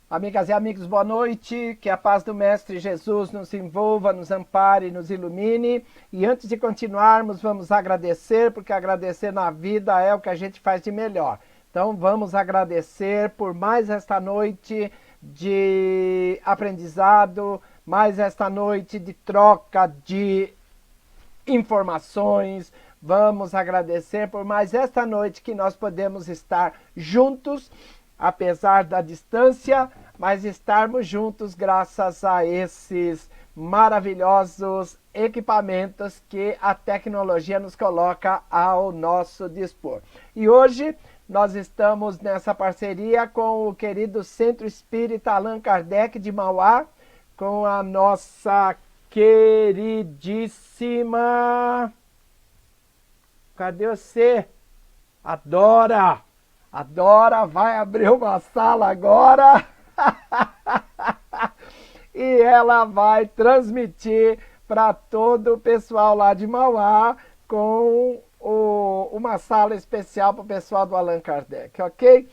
Amigas e amigos, boa noite. Que a paz do Mestre Jesus nos envolva, nos ampare, nos ilumine. E antes de continuarmos, vamos agradecer, porque agradecer na vida é o que a gente faz de melhor. Então vamos agradecer por mais esta noite de aprendizado, mais esta noite de troca de informações. Vamos agradecer por mais esta noite que nós podemos estar juntos, apesar da distância, mas estarmos juntos graças a esses maravilhosos equipamentos que a tecnologia nos coloca ao nosso dispor. E hoje nós estamos nessa parceria com o querido Centro Espírita Allan Kardec de Mauá, com a nossa queridíssima... Cadê você? Adora! Adora vai abrir uma sala agora e ela vai transmitir para todo o pessoal lá de Mauá com uma sala especial para o pessoal do Allan Kardec, ok?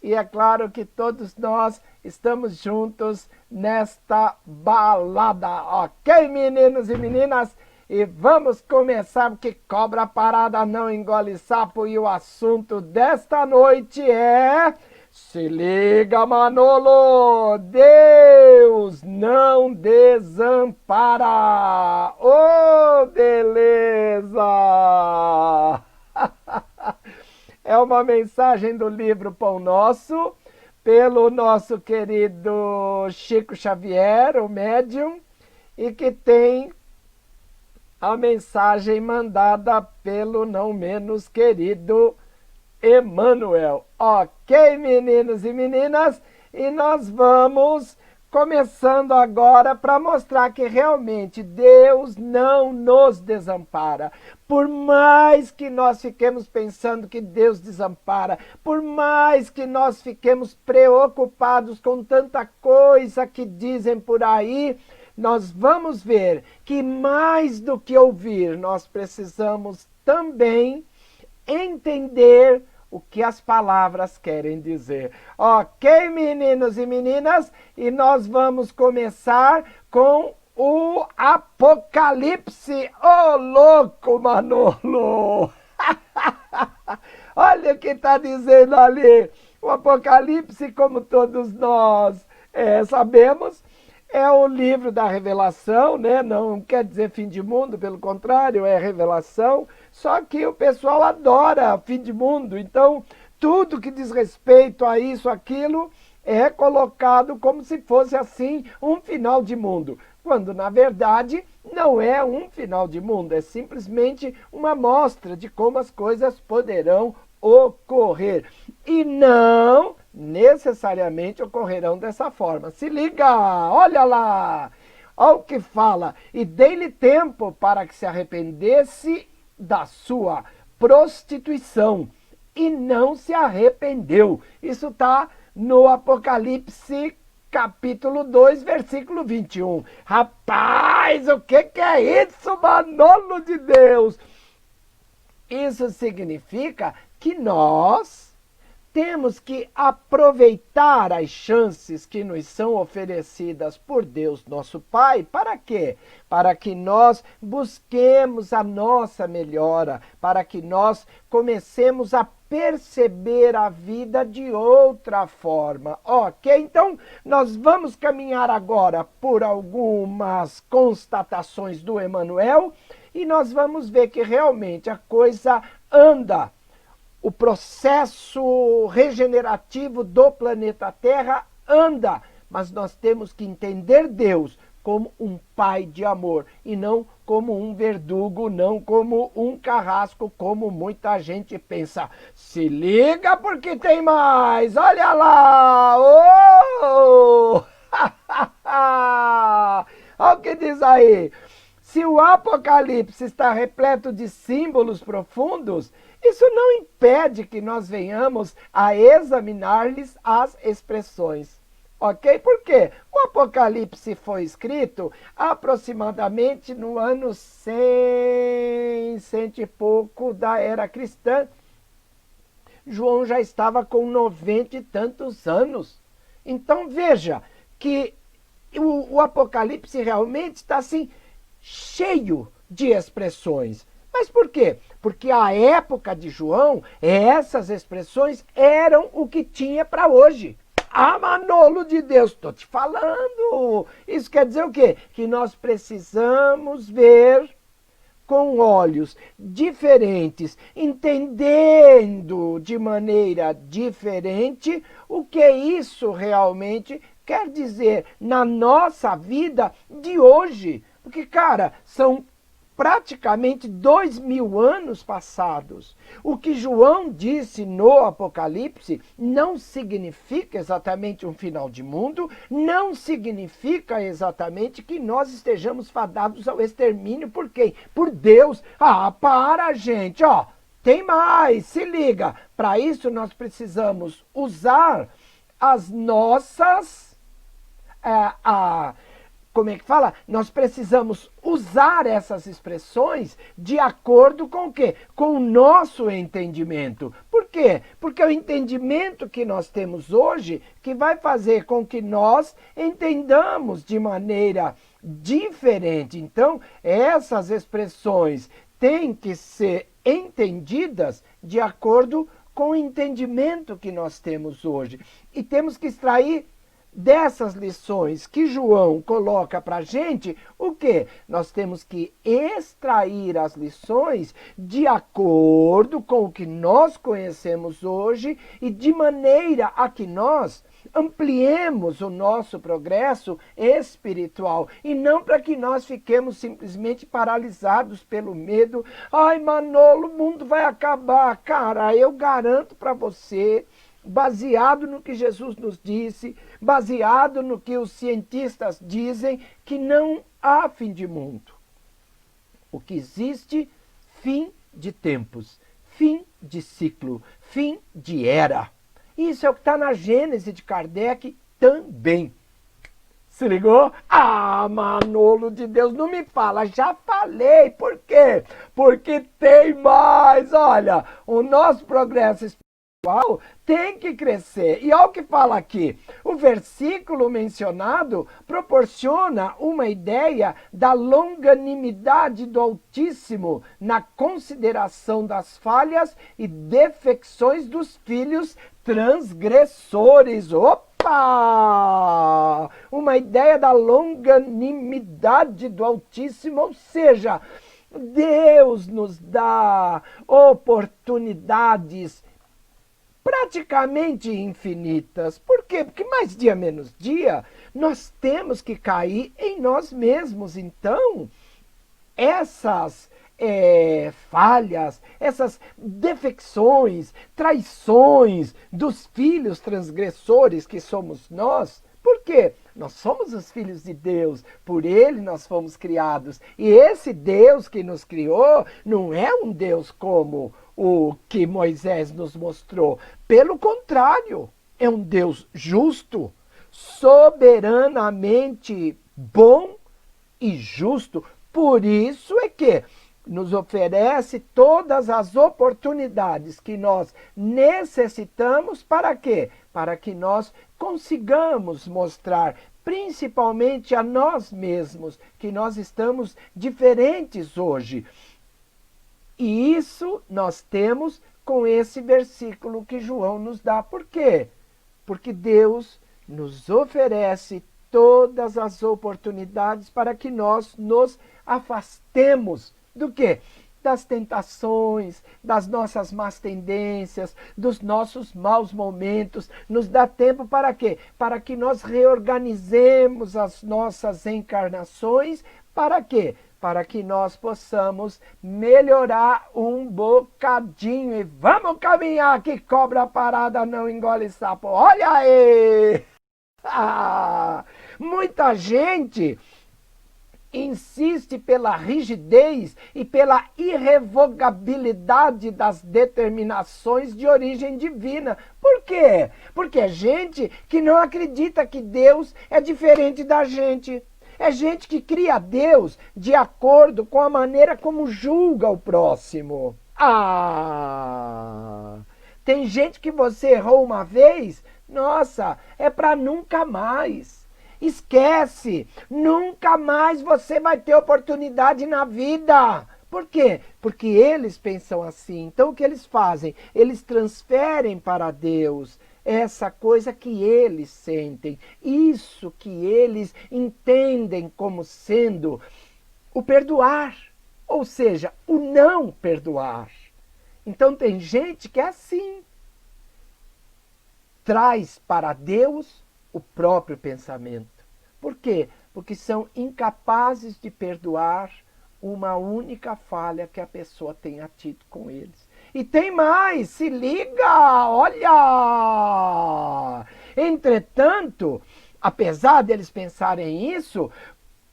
E é claro que todos nós estamos juntos nesta balada, ok, meninos e meninas? E vamos começar, porque cobra parada não engole sapo, e o assunto desta noite é... Se liga, Manolo! Deus não desampara! Oh, beleza! É uma mensagem do livro Pão Nosso, pelo nosso querido Chico Xavier, o médium, e que tem a mensagem mandada pelo não menos querido Emmanuel. Ok, meninos e meninas? E nós vamos começando agora para mostrar que realmente Deus não nos desampara. Por mais que nós fiquemos pensando que Deus desampara, por mais que nós fiquemos preocupados com tanta coisa que dizem por aí, nós vamos ver que mais do que ouvir, nós precisamos também entender o que as palavras querem dizer. Ok, meninos e meninas? E nós vamos começar com o Apocalipse. Ô, louco, Manolo! Olha o que está dizendo ali. O Apocalipse, como todos nós sabemos, é o livro da revelação, né? Não quer dizer fim de mundo, pelo contrário, é revelação. Só que o pessoal adora fim de mundo, então tudo que diz respeito a isso, aquilo, é colocado como se fosse assim um final de mundo. Quando na verdade não é um final de mundo, é simplesmente uma amostra de como as coisas poderão ocorrer. E não necessariamente ocorrerão dessa forma. Se liga, olha lá, olha o que fala. E dei-lhe tempo para que se arrependesse da sua prostituição. E não se arrependeu. Isso está no Apocalipse capítulo 2, versículo 21. Rapaz, o que é isso, Manolo de Deus? Isso significa que nós temos que aproveitar as chances que nos são oferecidas por Deus, nosso Pai. Para quê? Para que nós busquemos a nossa melhora, para que nós comecemos a perceber a vida de outra forma. Ok? Então, nós vamos caminhar agora por algumas constatações do Emmanuel e nós vamos ver que realmente a coisa anda. O processo regenerativo do planeta Terra anda, mas nós temos que entender Deus como um pai de amor e não como um verdugo, não como um carrasco, como muita gente pensa. Se liga porque tem mais, olha lá! Oh! Olha o que diz aí. Se o Apocalipse está repleto de símbolos profundos, isso não impede que nós venhamos a examinar-lhes as expressões. Ok? Por quê? O Apocalipse foi escrito aproximadamente no ano 100, cento e pouco da era cristã. João já estava com 90 e tantos anos. Então veja que o Apocalipse realmente está assim, cheio de expressões. Mas por quê? Porque a época de João, essas expressões eram o que tinha para hoje. Ah, Manolo de Deus, estou te falando. Isso quer dizer o quê? Que nós precisamos ver com olhos diferentes, entendendo de maneira diferente o que isso realmente quer dizer na nossa vida de hoje. Porque, cara, são praticamente 2000 anos passados. O que João disse no Apocalipse não significa exatamente um final de mundo, não significa exatamente que nós estejamos fadados ao extermínio. Por quem? Por Deus. Ah, para, gente, ó. Tem mais, se liga. Para isso nós precisamos usar as nossas... como é que fala? Nós precisamos usar essas expressões de acordo com o quê? Com o nosso entendimento. Por quê? Porque é o entendimento que nós temos hoje que vai fazer com que nós entendamos de maneira diferente. Então, essas expressões têm que ser entendidas de acordo com o entendimento que nós temos hoje. E temos que extrair dessas lições que João coloca para a gente, o quê? Nós temos que extrair as lições de acordo com o que nós conhecemos hoje e de maneira a que nós ampliemos o nosso progresso espiritual e não para que nós fiquemos simplesmente paralisados pelo medo. Ai, Manolo, o mundo vai acabar. Cara, eu garanto para você, baseado no que Jesus nos disse, baseado no que os cientistas dizem, que não há fim de mundo. O que existe, fim de tempos, fim de ciclo, fim de era. Isso é o que está na Gênese de Kardec também. Se ligou? Ah, Manolo de Deus, não me fala, já falei. Por quê? Porque tem mais. Olha, o nosso progresso espiritual tem que crescer. E olha o que fala aqui. O versículo mencionado proporciona uma ideia da longanimidade do Altíssimo na consideração das falhas e defecções dos filhos transgressores. Opa! Uma ideia da longanimidade do Altíssimo, ou seja, Deus nos dá oportunidades praticamente infinitas. Por quê? Porque mais dia menos dia, nós temos que cair em nós mesmos. Então, essas falhas, essas defecções, traições dos filhos transgressores que somos nós, por quê? Nós somos os filhos de Deus, por Ele nós fomos criados. E esse Deus que nos criou não é um Deus como o que Moisés nos mostrou. Pelo contrário, é um Deus justo, soberanamente bom e justo. Por isso é que nos oferece todas as oportunidades que nós necessitamos. Para quê? Para que nós consigamos mostrar, principalmente a nós mesmos, que nós estamos diferentes hoje. E isso nós temos com esse versículo que João nos dá. Por quê? Porque Deus nos oferece todas as oportunidades para que nós nos afastemos do quê? Das tentações, das nossas más tendências, dos nossos maus momentos. Nos dá tempo para quê? Para que nós reorganizemos as nossas encarnações. Para quê? Para que nós possamos melhorar um bocadinho. E vamos caminhar, que cobra parada não engole sapo. Olha aí! Muita gente insiste pela rigidez e pela irrevogabilidade das determinações de origem divina. Por quê? Porque é gente que não acredita que Deus é diferente da gente. É gente que cria Deus de acordo com a maneira como julga o próximo. Tem gente que você errou uma vez, nossa, é para nunca mais. Esquece, nunca mais você vai ter oportunidade na vida. Por quê? Porque eles pensam assim. Então o que eles fazem? Eles transferem para Deus essa coisa que eles sentem, isso que eles entendem como sendo o perdoar, ou seja, o não perdoar. Então tem gente que é assim. Traz para Deus o próprio pensamento. Por quê? Porque são incapazes de perdoar uma única falha que a pessoa tenha tido com eles. E tem mais, se liga, olha! Entretanto, apesar deles pensarem isso,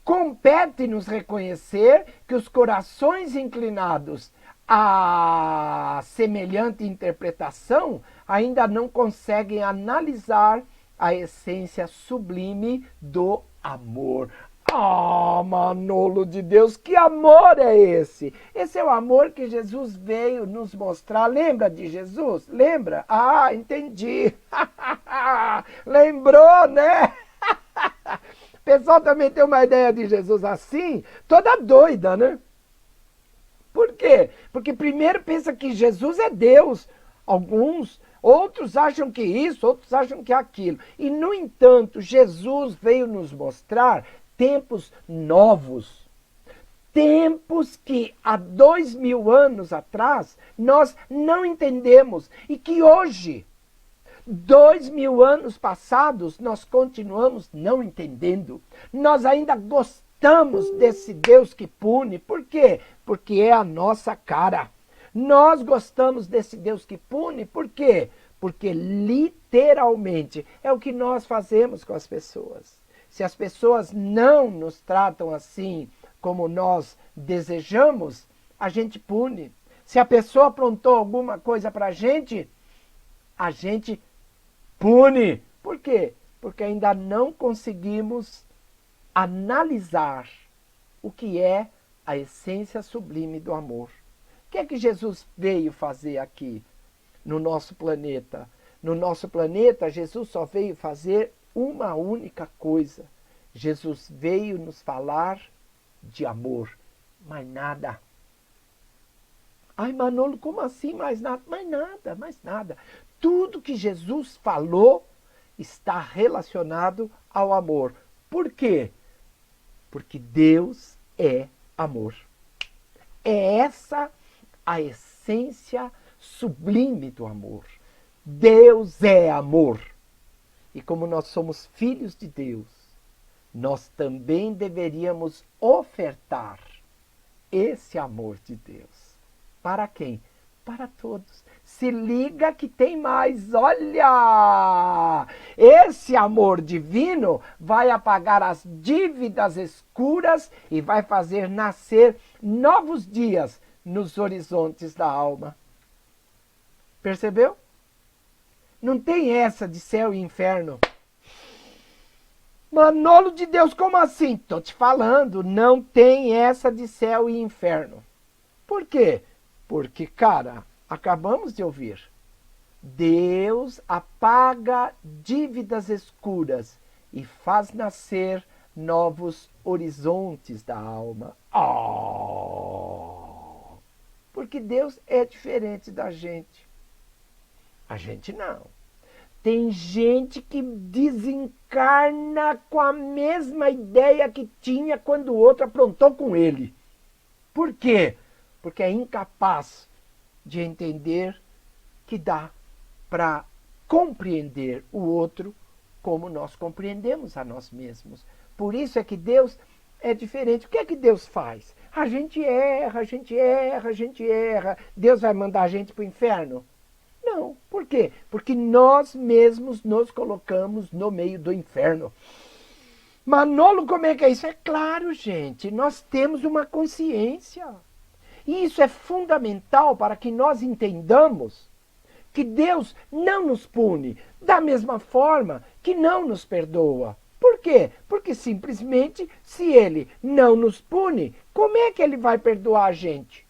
compete-nos reconhecer que os corações inclinados a semelhante interpretação ainda não conseguem analisar a essência sublime do amor. Ah, Manolo de Deus, que amor é esse? Esse é o amor que Jesus veio nos mostrar. Lembra de Jesus? Lembra? Ah, entendi. Lembrou, né? O pessoal também tem uma ideia de Jesus assim, toda doida, né? Por quê? Porque primeiro pensa que Jesus é Deus. Alguns, outros acham que isso, outros acham que aquilo. E, no entanto, Jesus veio nos mostrar tempos novos. Tempos que há 2000 anos atrás nós não entendemos. E que hoje, 2000 anos passados, nós continuamos não entendendo. Nós ainda gostamos desse Deus que pune. Por quê? Porque é a nossa cara. Nós gostamos desse Deus que pune. Por quê? Porque literalmente é o que nós fazemos com as pessoas. Se as pessoas não nos tratam assim como nós desejamos, a gente pune. Se a pessoa aprontou alguma coisa para a gente pune. Por quê? Porque ainda não conseguimos analisar o que é a essência sublime do amor. O que é que Jesus veio fazer aqui no nosso planeta? No nosso planeta, Jesus só veio fazer uma única coisa. Jesus veio nos falar de amor, mais nada. Ai, Manolo, como assim mais nada? Mais nada, mais nada. Tudo que Jesus falou está relacionado ao amor. Por quê? Porque Deus é amor. É essa a essência sublime do amor. Deus é amor. E como nós somos filhos de Deus, nós também deveríamos ofertar esse amor de Deus. Para quem? Para todos. Se liga que tem mais. Olha! Esse amor divino vai apagar as dívidas escuras e vai fazer nascer novos dias nos horizontes da alma. Percebeu? Não tem essa de céu e inferno. Manolo de Deus, como assim? Tô te falando, não tem essa de céu e inferno. Por quê? Porque, cara, acabamos de ouvir. Deus apaga dívidas escuras e faz nascer novos horizontes da alma. Oh! Porque Deus é diferente da gente. A gente não. Tem gente que desencarna com a mesma ideia que tinha quando o outro aprontou com ele. Por quê? Porque é incapaz de entender que dá para compreender o outro como nós compreendemos a nós mesmos. Por isso é que Deus é diferente. O que é que Deus faz? A gente erra, a gente erra, a gente erra. Deus vai mandar a gente para o inferno? Não. Por quê? Porque nós mesmos nos colocamos no meio do inferno. Manolo, como é que é isso? É claro, gente, nós temos uma consciência. E isso é fundamental para que nós entendamos que Deus não nos pune da mesma forma que não nos perdoa. Por quê? Porque simplesmente, se Ele não nos pune, como é que Ele vai perdoar a gente?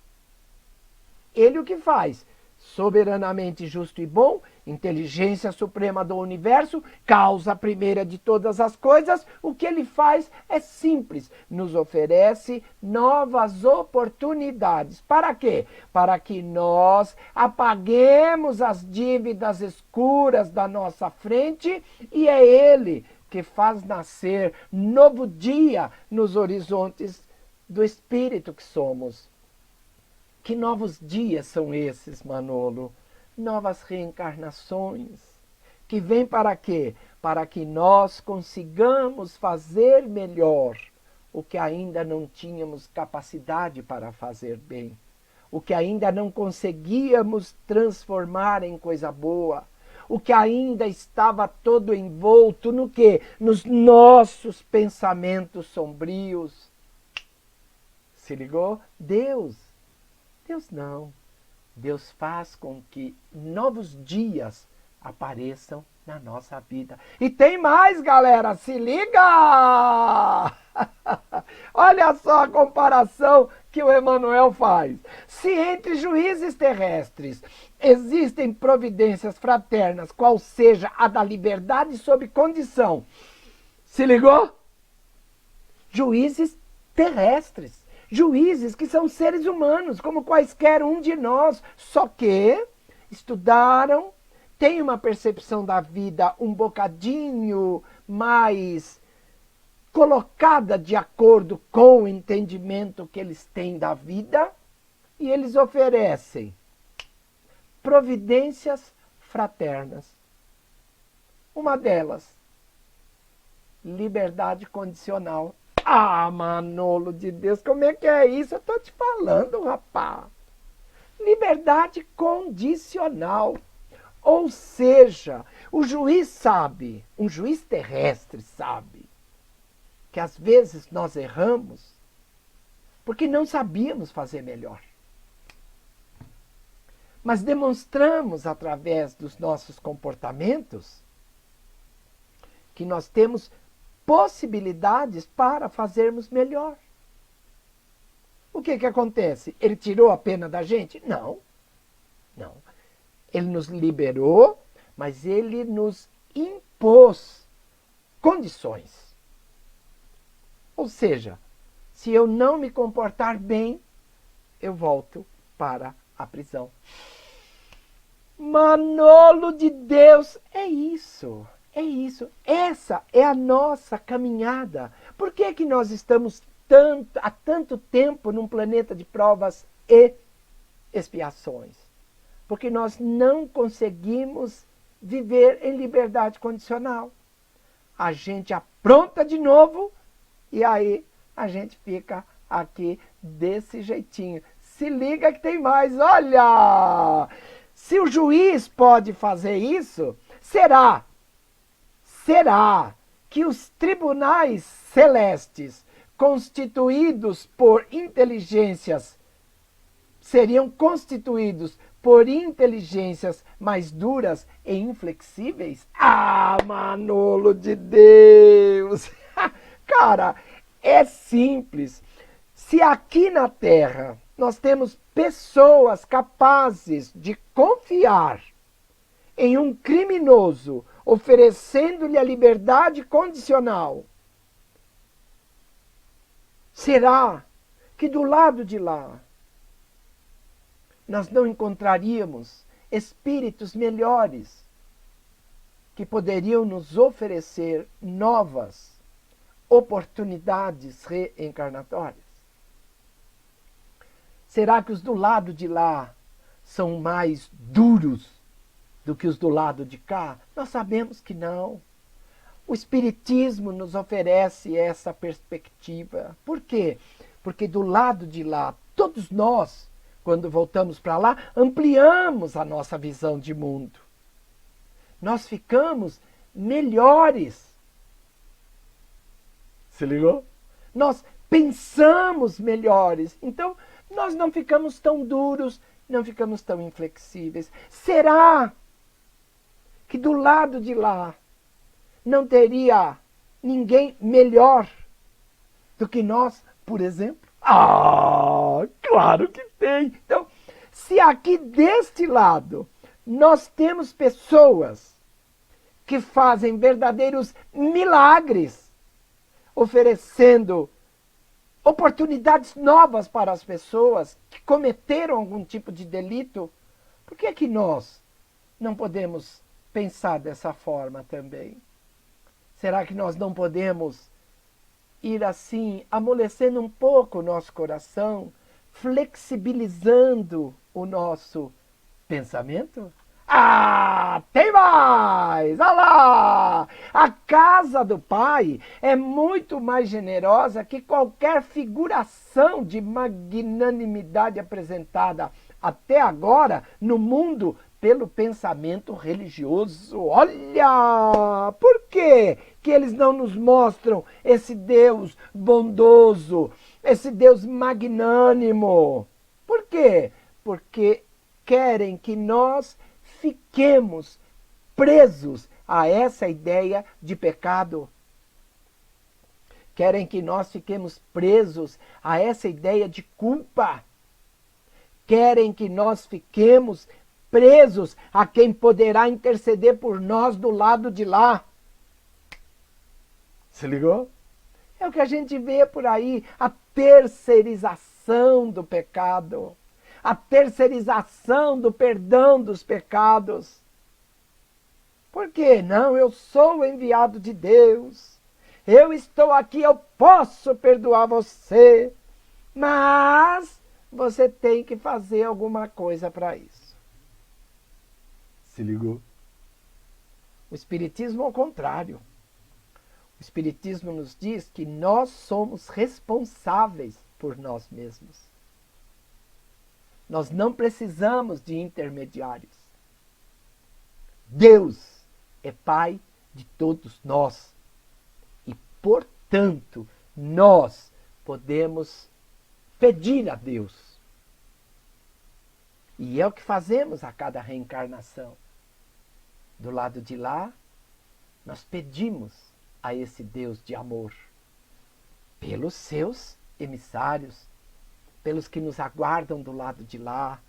Ele o que faz? soberanamente justo e bom, inteligência suprema do universo, causa primeira de todas as coisas, o que ele faz é simples, nos oferece novas oportunidades. Para quê? Para que nós apaguemos as dívidas escuras da nossa frente, e é ele que faz nascer novo dia nos horizontes do espírito que somos. Que novos dias são esses, Manolo? Novas reencarnações, que vêm para quê? Para que nós consigamos fazer melhor o que ainda não tínhamos capacidade para fazer bem, o que ainda não conseguíamos transformar em coisa boa, o que ainda estava todo envolto no quê? Nos nossos pensamentos sombrios. Se ligou? Deus não. Deus faz com que novos dias apareçam na nossa vida. E tem mais, galera, se liga! Olha só a comparação que o Emmanuel faz. Se entre juízes terrestres existem providências fraternas, qual seja a da liberdade sob condição. Se ligou? Juízes terrestres. Juízes que são seres humanos, como quaisquer um de nós, só que estudaram, têm uma percepção da vida um bocadinho mais colocada de acordo com o entendimento que eles têm da vida, e eles oferecem providências fraternas. Uma delas, liberdade condicional. Ah, Manolo de Deus, como é que é isso? Eu estou te falando, rapaz. Liberdade condicional. Ou seja, o juiz sabe, um juiz terrestre sabe, que às vezes nós erramos porque não sabíamos fazer melhor. Mas demonstramos através dos nossos comportamentos que nós temos possibilidades para fazermos melhor. O que acontece? Ele tirou a pena da gente? Não. Ele nos liberou, mas ele nos impôs condições. Ou seja, se eu não me comportar bem, eu volto para a prisão. Manolo de Deus, é isso. É isso. Essa é a nossa caminhada. Por que que nós estamos há tanto tempo num planeta de provas e expiações? Porque nós não conseguimos viver em liberdade condicional. A gente apronta de novo e aí a gente fica aqui desse jeitinho. Se liga que tem mais. Olha! Se o juiz pode fazer isso, será que os tribunais celestes constituídos por inteligências seriam constituídos por inteligências mais duras e inflexíveis? Ah, Manolo de Deus! Cara, é simples. Se aqui na Terra nós temos pessoas capazes de confiar em um criminoso, oferecendo-lhe a liberdade condicional, será que do lado de lá nós não encontraríamos espíritos melhores que poderiam nos oferecer novas oportunidades reencarnatórias? Será que os do lado de lá são mais duros do que os do lado de cá? Nós sabemos que não. O Espiritismo nos oferece essa perspectiva. Por quê? Porque do lado de lá, todos nós, quando voltamos para lá, ampliamos a nossa visão de mundo. Nós ficamos melhores. Se ligou? Nós pensamos melhores. Então, nós não ficamos tão duros, não ficamos tão inflexíveis. Será que do lado de lá não teria ninguém melhor do que nós, por exemplo? Ah, claro que tem. Então, Se aqui deste lado nós temos pessoas que fazem verdadeiros milagres, oferecendo oportunidades novas para as pessoas que cometeram algum tipo de delito, por que é que nós não podemos pensar dessa forma também? Será que nós não podemos ir assim, amolecendo um pouco o nosso coração, flexibilizando o nosso pensamento? Ah, tem mais! Olha lá! A casa do Pai é muito mais generosa que qualquer figuração de magnanimidade apresentada até agora no mundo pelo pensamento religioso. Olha! Por quê que eles não nos mostram esse Deus bondoso, esse Deus magnânimo? Por quê? Porque querem que nós fiquemos presos a essa ideia de pecado. Querem que nós fiquemos presos a essa ideia de culpa. Querem que nós fiquemos presos a quem poderá interceder por nós do lado de lá. Se ligou? É o que a gente vê por aí, a terceirização do pecado, a terceirização do perdão dos pecados. Por quê? Não, eu sou o enviado de Deus, eu estou aqui, eu posso perdoar você, mas você tem que fazer alguma coisa para isso. Se ligou? O Espiritismo, ao contrário. O Espiritismo nos diz que nós somos responsáveis por nós mesmos. Nós não precisamos de intermediários. Deus é Pai de todos nós. E, portanto, nós podemos pedir a Deus. E é o que fazemos a cada reencarnação. Do lado de lá, nós pedimos a esse Deus de amor, pelos seus emissários, pelos que nos aguardam do lado de lá,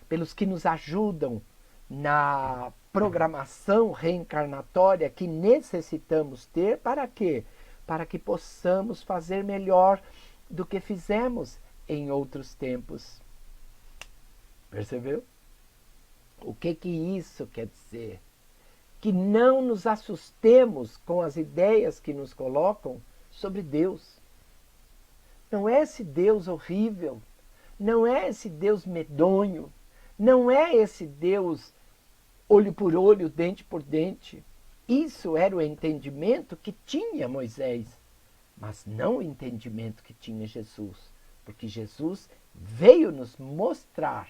pelos que nos ajudam na programação reencarnatória que necessitamos ter, para quê? Para que possamos fazer melhor do que fizemos em outros tempos. Percebeu? O que isso quer dizer? Que não nos assustemos com as ideias que nos colocam sobre Deus. Não é esse Deus horrível, não é esse Deus medonho, não é esse Deus olho por olho, dente por dente. Isso era o entendimento que tinha Moisés, mas não o entendimento que tinha Jesus, porque Jesus veio nos mostrar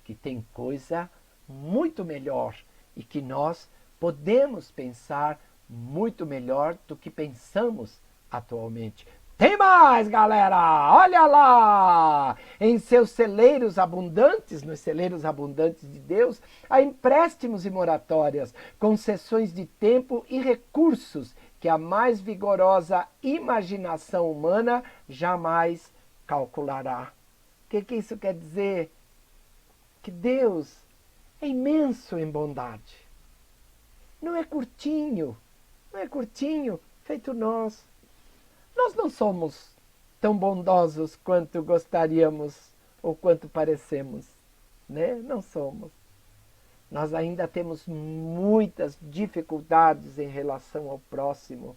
que tem coisa muito melhor e que nós podemos pensar muito melhor do que pensamos atualmente. Tem mais, galera! Olha lá! Em seus celeiros abundantes, nos celeiros abundantes de Deus, há empréstimos e moratórias, concessões de tempo e recursos que a mais vigorosa imaginação humana jamais calculará. O que isso quer dizer? Que Deus é imenso em bondade. Não é curtinho feito nós. Nós não somos tão bondosos quanto gostaríamos ou quanto parecemos, né? Não somos. Nós ainda temos muitas dificuldades em relação ao próximo,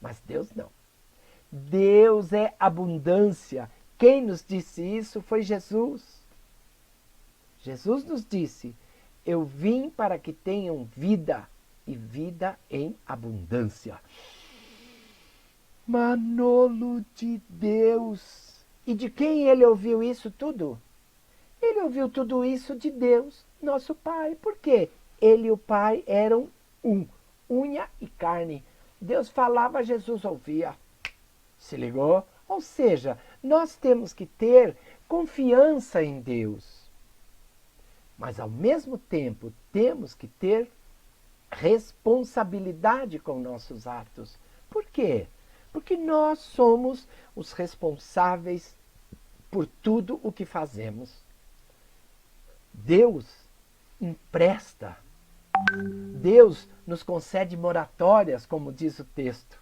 mas Deus não. Deus é abundância. Quem nos disse isso foi Jesus. Jesus nos disse: eu vim para que tenham vida, e vida em abundância. Manolo de Deus! E de quem ele ouviu isso tudo? Ele ouviu tudo isso de Deus, nosso Pai. Por quê? Ele e o Pai eram um, unha e carne. Deus falava, Jesus ouvia. Se ligou? Ou seja, nós temos que ter confiança em Deus. Mas, ao mesmo tempo, temos que ter responsabilidade com nossos atos. Por quê? Porque nós somos os responsáveis por tudo o que fazemos. Deus empresta. Deus nos concede moratórias, como diz o texto.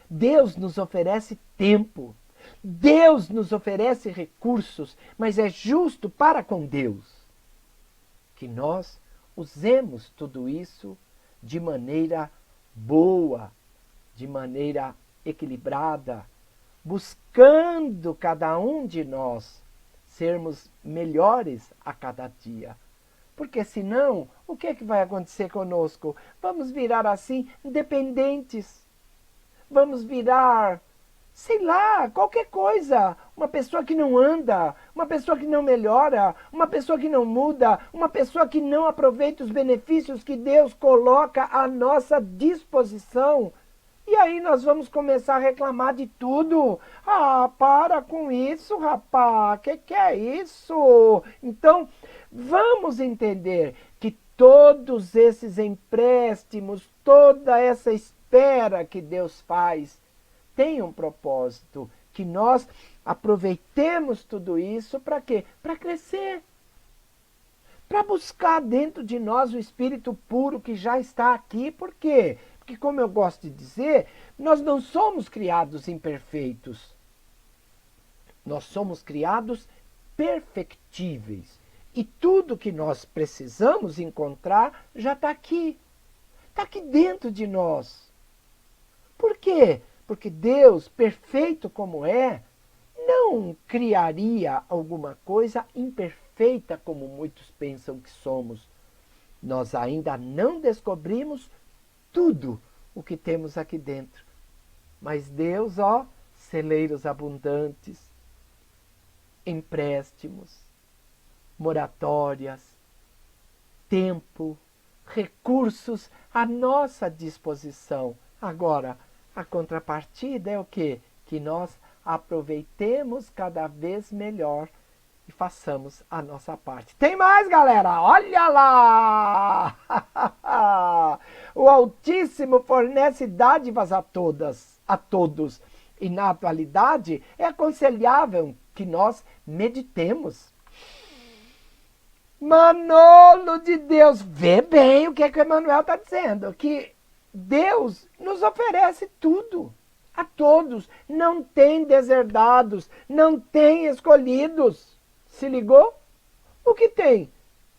Deus nos oferece tempo. Deus nos oferece recursos, mas é justo para com Deus que nós usemos tudo isso de maneira boa, de maneira equilibrada, buscando cada um de nós sermos melhores a cada dia. Porque senão, o que é que vai acontecer conosco? Vamos virar assim, dependentes. Vamos virar, sei lá, qualquer coisa. Uma pessoa que não anda, uma pessoa que não melhora, uma pessoa que não muda, uma pessoa que não aproveita os benefícios que Deus coloca à nossa disposição. E aí nós vamos começar a reclamar de tudo. Ah, para com isso, rapaz. Que é isso? Então, vamos entender que todos esses empréstimos, toda essa espera que Deus faz, tem um propósito. Que nós aproveitemos tudo isso para quê? Para crescer. Para buscar dentro de nós o Espírito puro que já está aqui. Por quê? Porque, como eu gosto de dizer, nós não somos criados imperfeitos. Nós somos criados perfectíveis. E tudo que nós precisamos encontrar já está aqui. Está aqui dentro de nós. Por quê? Porque Deus, perfeito como é, não criaria alguma coisa imperfeita como muitos pensam que somos. Nós ainda não descobrimos tudo o que temos aqui dentro. Mas Deus, ó, celeiros abundantes, empréstimos, moratórias, tempo, recursos à nossa disposição. Agora, a contrapartida é o quê? Que nós aproveitemos cada vez melhor e façamos a nossa parte. Tem mais, galera? Olha lá! O Altíssimo fornece dádivas a todos. E na atualidade é aconselhável que nós meditemos. Manolo de Deus, vê bem o que o Emmanuel está dizendo, que Deus nos oferece tudo, a todos, não tem deserdados, não tem escolhidos. Se ligou? O que tem?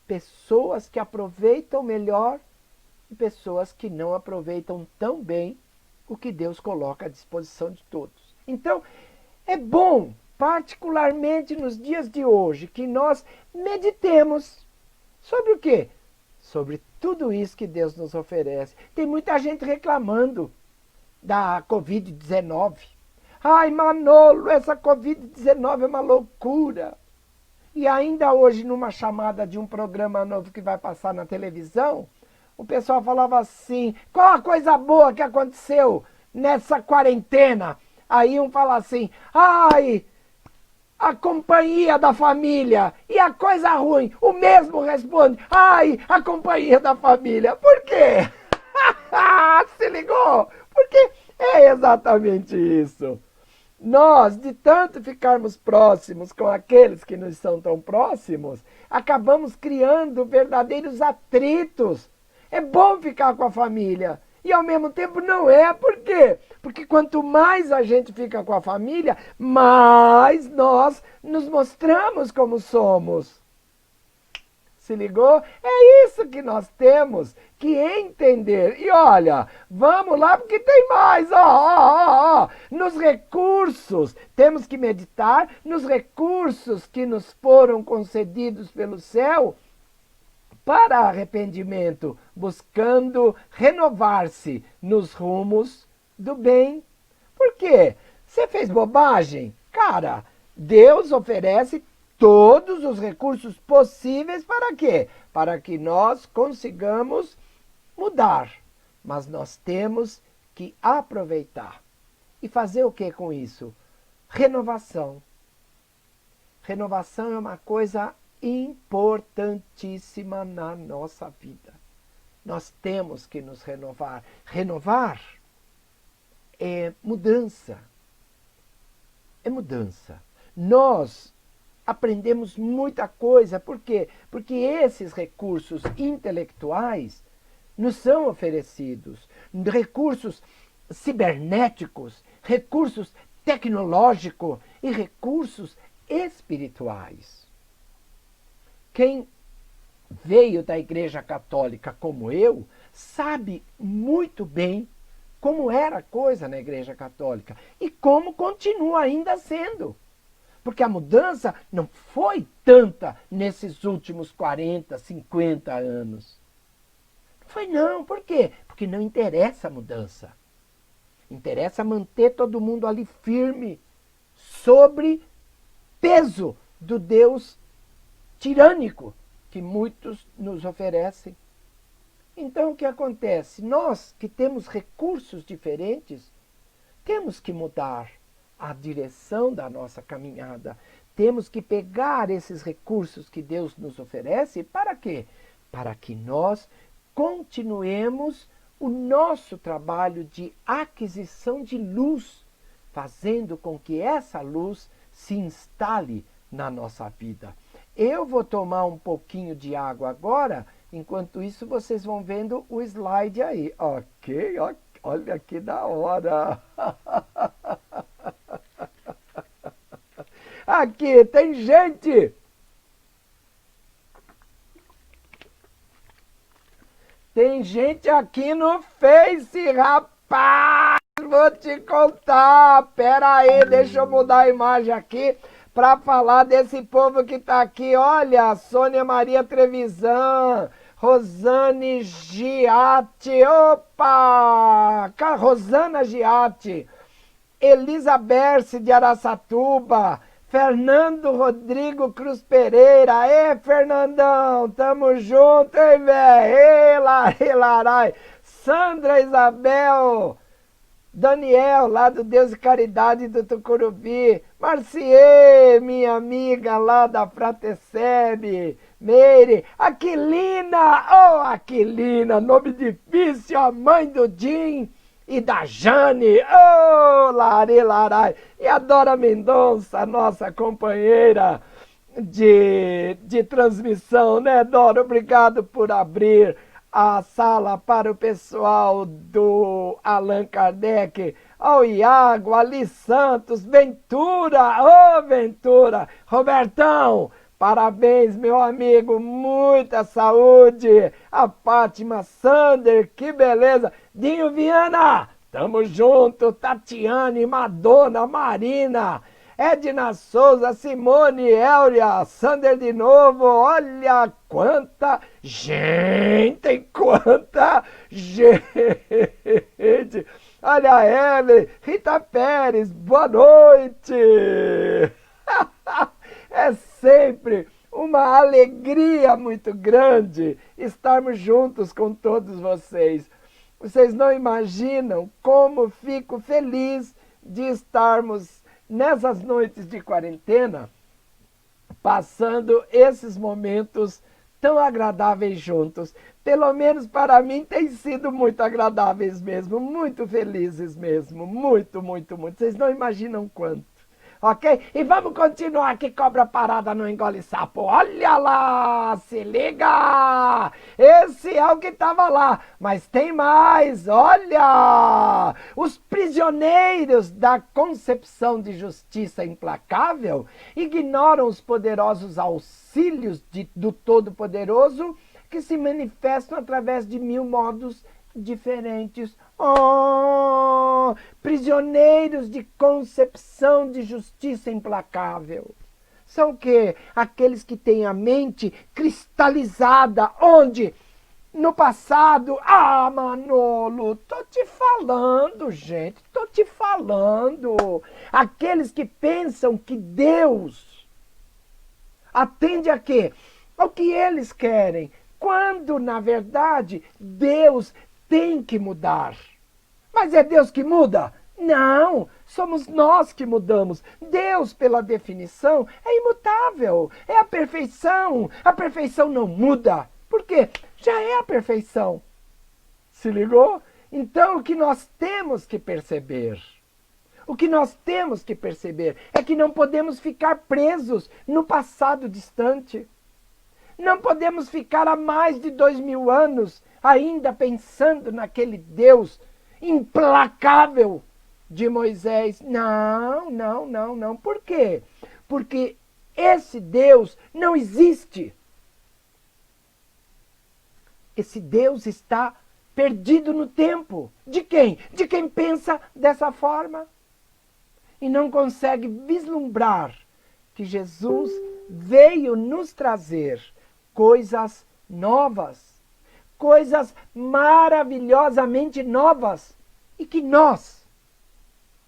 Pessoas que aproveitam melhor e pessoas que não aproveitam tão bem o que Deus coloca à disposição de todos. Então, é bom, particularmente nos dias de hoje, que nós meditemos sobre o quê? Sobre tudo isso que Deus nos oferece. Tem muita gente reclamando da Covid-19. Ai, Manolo, essa Covid-19 é uma loucura. E ainda hoje, numa chamada de um programa novo que vai passar na televisão, o pessoal falava assim, qual a coisa boa que aconteceu nessa quarentena? Aí um fala assim, ai, a companhia da família. E a coisa ruim, o mesmo responde, ai, a companhia da família. Por quê? Se ligou? Porque é exatamente isso. Nós, de tanto ficarmos próximos com aqueles que não são tão próximos, acabamos criando verdadeiros atritos. É bom ficar com a família. E ao mesmo tempo não é. Por quê? Porque quanto mais a gente fica com a família, mais nós nos mostramos como somos. Se ligou? É isso que nós temos que entender. E olha, vamos lá porque tem mais. Nos recursos, temos que meditar nos recursos que nos foram concedidos pelo céu para arrependimento, buscando renovar-se nos rumos do bem. Por quê? Você fez bobagem? Cara, Deus oferece todos os recursos possíveis para quê? Para que nós consigamos mudar. Mas nós temos que aproveitar. E fazer o que com isso? Renovação. Renovação é uma coisa importantíssima na nossa vida. Nós temos que nos renovar. Renovar é mudança. É mudança. Nós aprendemos muita coisa. Por quê? Porque esses recursos intelectuais nos são oferecidos. Recursos cibernéticos, recursos tecnológicos e recursos espirituais. Quem veio da Igreja Católica como eu, sabe muito bem como era a coisa na Igreja Católica e como continua ainda sendo. Porque a mudança não foi tanta nesses últimos 40, 50 anos. Não foi não. Por quê? Porque não interessa a mudança. Interessa manter todo mundo ali firme, sobre peso do Deus tirânico que muitos nos oferecem. Então o que acontece? Nós que temos recursos diferentes, temos que mudar a direção da nossa caminhada. Temos que pegar esses recursos que Deus nos oferece. Para quê? Para que nós continuemos o nosso trabalho de aquisição de luz, fazendo com que essa luz se instale na nossa vida. Eu vou tomar um pouquinho de água agora, enquanto isso vocês vão vendo o slide aí. Ok, olha que da hora. Aqui, tem gente. Tem gente aqui no Face, rapaz. Vou te contar. Pera aí, deixa eu mudar a imagem aqui para falar desse povo que tá aqui. Olha, Sônia Maria Trevisan, Rosane Giatti, opa! Rosana Giatti, Elizabeth de Araçatuba, Fernando Rodrigo Cruz Pereira. Ê, Fernandão, tamo junto, hein, velho? Larai. Sandra Isabel, Daniel, lá do Deus e Caridade do Tucuruvi. Marciê, minha amiga lá da Fratecebe. Meire, Aquilina, Aquilina, nome difícil, a mãe do Jim e da Jane, Larai. E a Dora Mendonça, nossa companheira de transmissão, né, Dora? Obrigado por abrir a sala para o pessoal do Allan Kardec, ao Iago, Ali Santos, Ventura, Ventura, Robertão, parabéns, meu amigo, muita saúde, a Fátima Sander, que beleza, Dinho Viana, tamo junto, Tatiane, Madonna, Marina, Edna Souza, Simone, Elria, Sander de novo, olha quanta gente, olha a Evelyn, Rita Pérez, boa noite, é sempre uma alegria muito grande estarmos juntos com todos vocês. Vocês não imaginam como fico feliz de estarmos nessas noites de quarentena, passando esses momentos tão agradáveis juntos. Pelo menos para mim tem sido muito agradáveis mesmo, muito felizes mesmo, muito. Vocês não imaginam quanto. Ok? E vamos continuar que cobra parada não engole sapo. Olha lá, se liga! Esse é o que estava lá, mas tem mais, olha! Os prisioneiros da concepção de justiça implacável ignoram os poderosos auxílios do Todo-Poderoso que se manifestam através de 1000 modos diferentes. Prisioneiros de concepção de justiça implacável. São o quê? Aqueles que têm a mente cristalizada. Onde? No passado. Manolo, tô te falando, gente. Tô te falando. Aqueles que pensam que Deus atende a quê? Ao que eles querem. Quando, na verdade, Deus tem que mudar. Mas é Deus que muda? Não, somos nós que mudamos. Deus, pela definição, é imutável, é a perfeição. A perfeição não muda. Por quê? Já é a perfeição. Se ligou? Então, o que nós temos que perceber? O que nós temos que perceber é que não podemos ficar presos no passado distante. Não podemos ficar há mais de 2000 anos ainda pensando naquele Deus implacável de Moisés. Não, não, não, não. Por quê? Porque esse Deus não existe. Esse Deus está perdido no tempo. De quem? De quem pensa dessa forma. E não consegue vislumbrar que Jesus veio nos trazer coisas novas, coisas maravilhosamente novas e que nós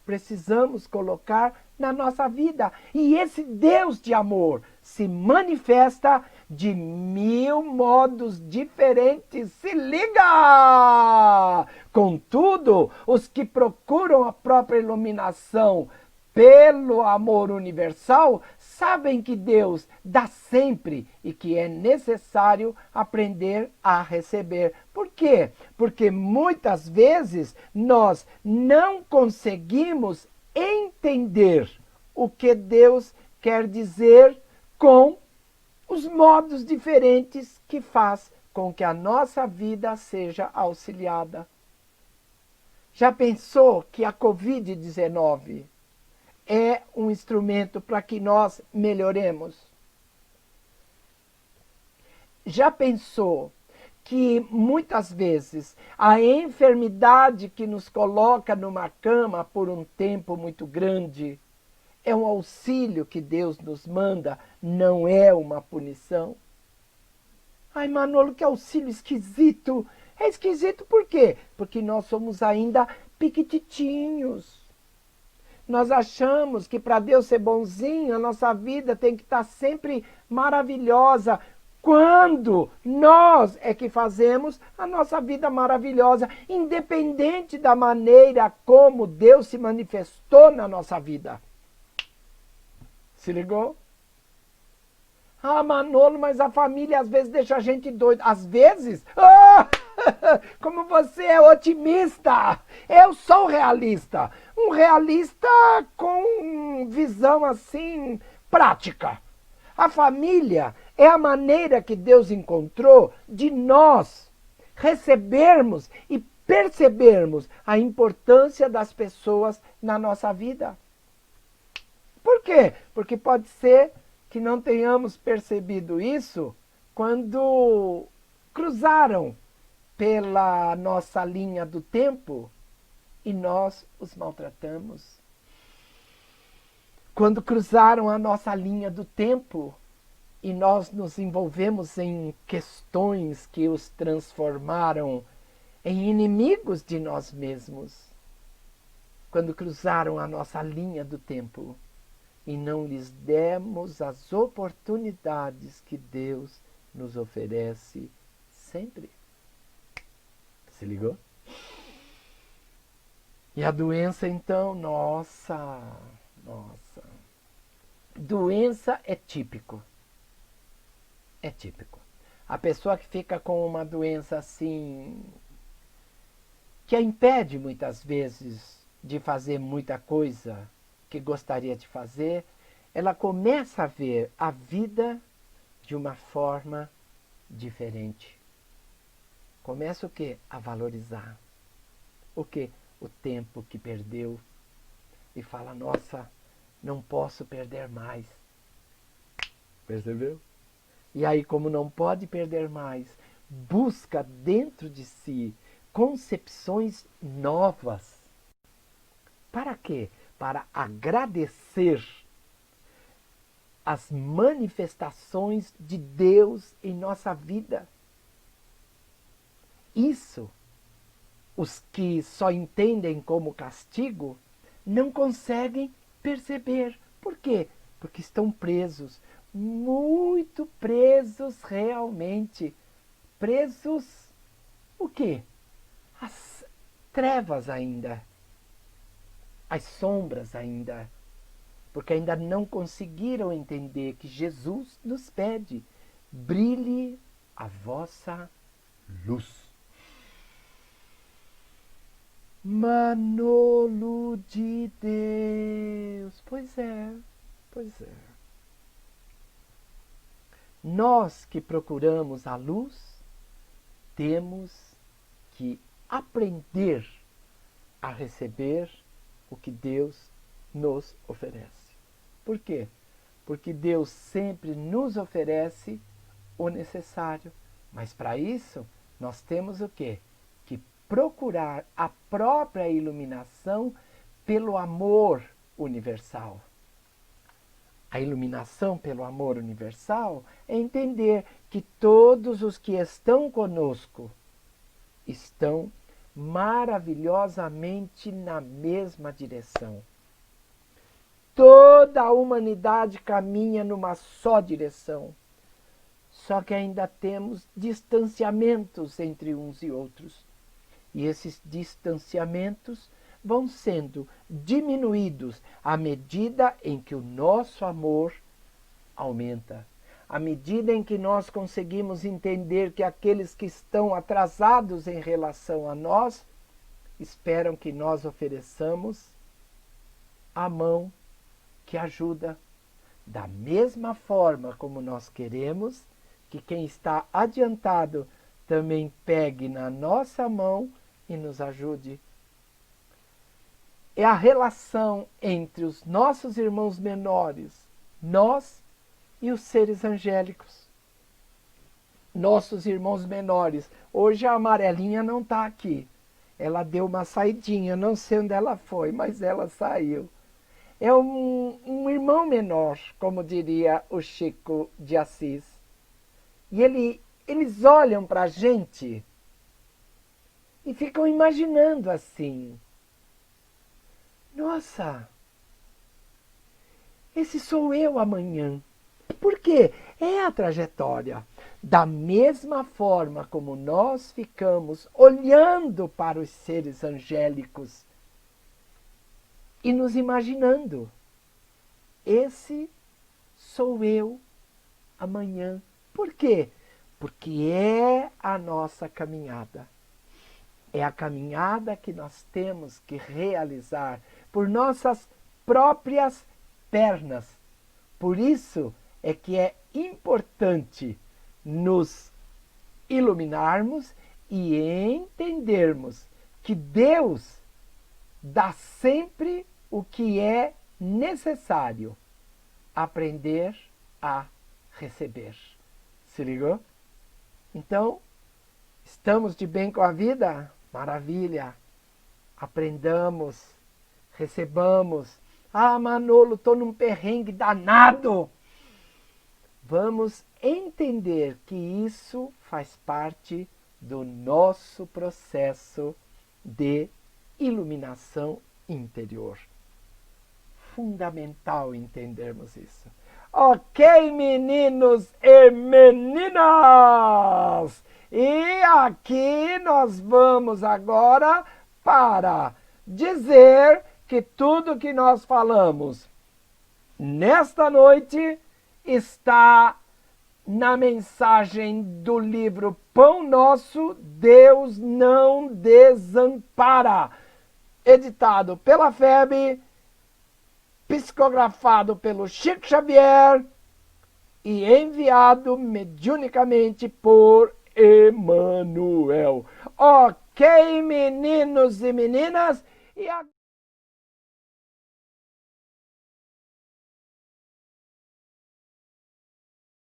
precisamos colocar na nossa vida. E esse Deus de amor se manifesta de 1000 modos diferentes. Se liga! Contudo, os que procuram a própria iluminação pelo amor universal, sabem que Deus dá sempre e que é necessário aprender a receber. Por quê? Porque muitas vezes nós não conseguimos entender o que Deus quer dizer com os modos diferentes que faz com que a nossa vida seja auxiliada. Já pensou que a Covid-19 é um instrumento para que nós melhoremos? Já pensou que muitas vezes a enfermidade que nos coloca numa cama por um tempo muito grande é um auxílio que Deus nos manda, não é uma punição? Ai, Manolo, que auxílio esquisito! É esquisito por quê? Porque nós somos ainda piquititinhos. Nós achamos que para Deus ser bonzinho, a nossa vida tem que estar sempre maravilhosa. Quando nós é que fazemos a nossa vida maravilhosa, independente da maneira como Deus se manifestou na nossa vida. Se ligou? Ah, Manolo, mas a família às vezes deixa a gente doido. Às vezes? Ah! Como você é otimista! Eu sou realista. Um realista com visão assim prática. A família é a maneira que Deus encontrou de nós recebermos e percebermos a importância das pessoas na nossa vida. Por quê? Porque pode ser que não tenhamos percebido isso quando cruzaram pela nossa linha do tempo e nós os maltratamos. Quando cruzaram a nossa linha do tempo e nós nos envolvemos em questões que os transformaram em inimigos de nós mesmos. Quando cruzaram a nossa linha do tempo e não lhes demos as oportunidades que Deus nos oferece sempre. Se ligou? E a doença, então, nossa. Doença é típico. É típico. A pessoa que fica com uma doença assim, que a impede muitas vezes de fazer muita coisa que gostaria de fazer, ela começa a ver a vida de uma forma diferente. Começa o quê? A valorizar. O quê? O tempo que perdeu. E fala, nossa, não posso perder mais. Percebeu? E aí, como não pode perder mais, busca dentro de si concepções novas. Para quê? Para agradecer as manifestações de Deus em nossa vida. Isso, os que só entendem como castigo, não conseguem perceber. Por quê? Porque estão presos, muito presos realmente. Presos, o quê? As trevas ainda, as sombras ainda. Porque ainda não conseguiram entender que Jesus nos pede, brilhe a vossa luz. Manolo de Deus. Pois é, pois é. Nós que procuramos a luz, temos que aprender a receber o que Deus nos oferece. Por quê? Porque Deus sempre nos oferece o necessário. Mas para isso, nós temos o quê? Que procurar a própria iluminação pelo amor universal. A iluminação pelo amor universal é entender que todos os que estão conosco estão maravilhosamente na mesma direção. Toda a humanidade caminha numa só direção. Só que ainda temos distanciamentos entre uns e outros. E esses distanciamentos vão sendo diminuídos à medida em que o nosso amor aumenta. À medida em que nós conseguimos entender que aqueles que estão atrasados em relação a nós esperam que nós ofereçamos a mão que ajuda, da mesma forma como nós queremos que quem está adiantado também pegue na nossa mão e nos ajude. É a relação entre os nossos irmãos menores, nós e os seres angélicos. Nossos irmãos menores. Hoje a amarelinha não está aqui. Ela deu uma saidinha, não sei onde ela foi, mas ela saiu. É um irmão menor, como diria o Chico de Assis. E eles olham para a gente e ficam imaginando assim. Nossa, esse sou eu amanhã. Por quê? É a trajetória. Da mesma forma como nós ficamos olhando para os seres angélicos e nos imaginando. Esse sou eu amanhã. Por quê? Porque é a nossa caminhada. É a caminhada que nós temos que realizar por nossas próprias pernas. Por isso é que é importante nos iluminarmos e entendermos que Deus dá sempre o que é necessário aprender a receber. Se ligou? Então, estamos de bem com a vida? Maravilha! Aprendamos, recebamos. Ah, Manolo, estou num perrengue danado. Vamos entender que isso faz parte do nosso processo de iluminação interior. Fundamental entendermos isso. Ok, meninos e meninas! E aqui nós vamos agora para dizer que tudo que nós falamos nesta noite está na mensagem do livro Pão Nosso, Deus Não Desampara, editado pela FEB, psicografado pelo Chico Xavier e enviado mediunicamente por Emmanuel. Ok, meninos e meninas, e agora...